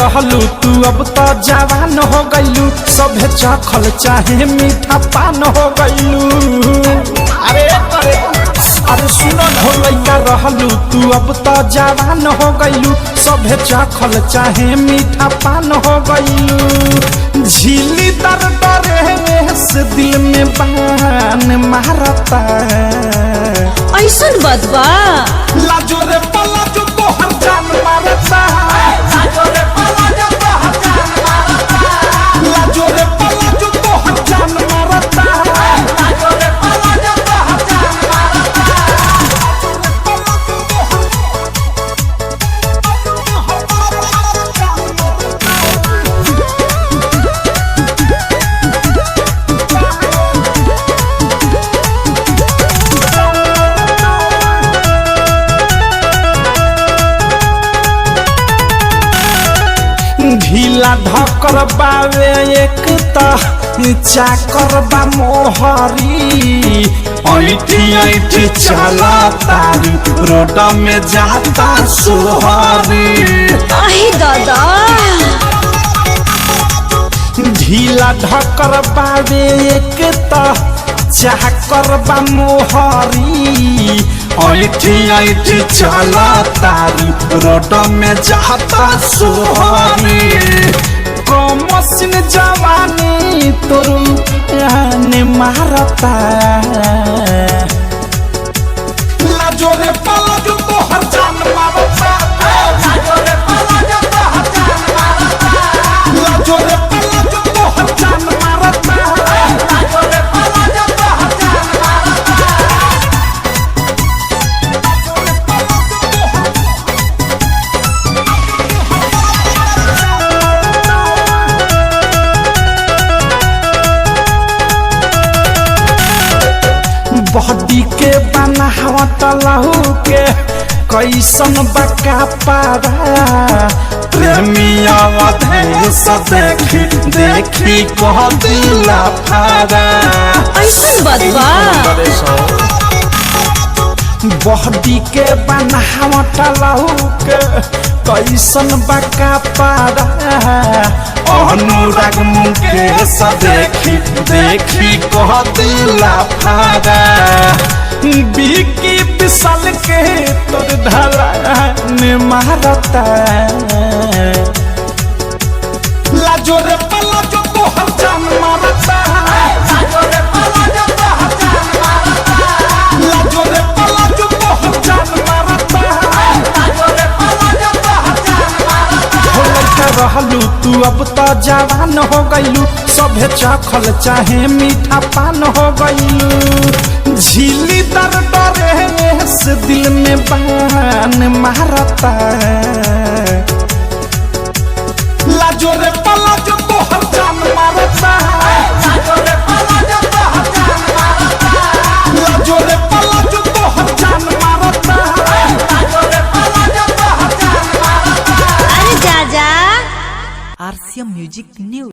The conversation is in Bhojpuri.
रहलू तू अब तो जवान हो गईलू, सभे चखल चाहे मीठा पान हो गईलू। अरे सुनो हो लइका रहलू तू अब तो जवान हो गईलू, सभे चखल चाहे मीठा पान हो गईलू। झीली दर डरे से दिल में बान मारता, ऐसन बदबा लाजो रे पलाजो तो हर जान मारता, लाजो रे पलाजो तो हर जान मारता, लाजो रे पलाजो तो हर जान मारता, लाजो रे पलाजो तो हर जान मारता। ढीला ढकर बावे एक चाकर बा मोहरी, ऐठी ऐठी चला तारी रोड में जाता सोहरी। आहे दादा ढीला ढकर बावे एक चाकर बा मोहरी, ऐठी ऐठी चला तारी रोड में जाता सोहरी। कमसिन जवानी तोरू ने मारता, लाजो रे पलाजो तो हर जान मारता, लाजो रे पलाजो तो हर जान मारता, लाजो रे पलाजो तो हर जान मारता, लाजो रे पलाजो तो हर जान मारता। बॉडी के बनावट लहू के कैसन बका पारा, प्रेमिया अधेश देखी देखी कह दिला फारा। ऐसन बदबा बॉडी के बनावट लहू के कैसन बका पारा, अनुराग मुकेश देखी देखी कह दिला फारा। बिकी विशाल के तोर ढाला ने मारता, लाजो रे पलाजो तो हर जान मारता, लाजो रे पलाजो तो हर जान मारता, लाजो रे पलाजो तो हर जान मारता, लाजो रे पलाजो तो हर जान मारता। हो लइका रहलू तू अब तो जवान हो गईलू, सभे चखल चाहे मीठा पान हो गईलू। झीली दर डरे से दिल में बान मारता, लाजो रे पलाजो तो हर जान मारता, लाजो रे पलाजो तो हर जान मारता, लाजो रे पलाजो तो हर जान मारता, लाजो रे पलाजो तो हर जान मारता। अरे जाजा RCM Music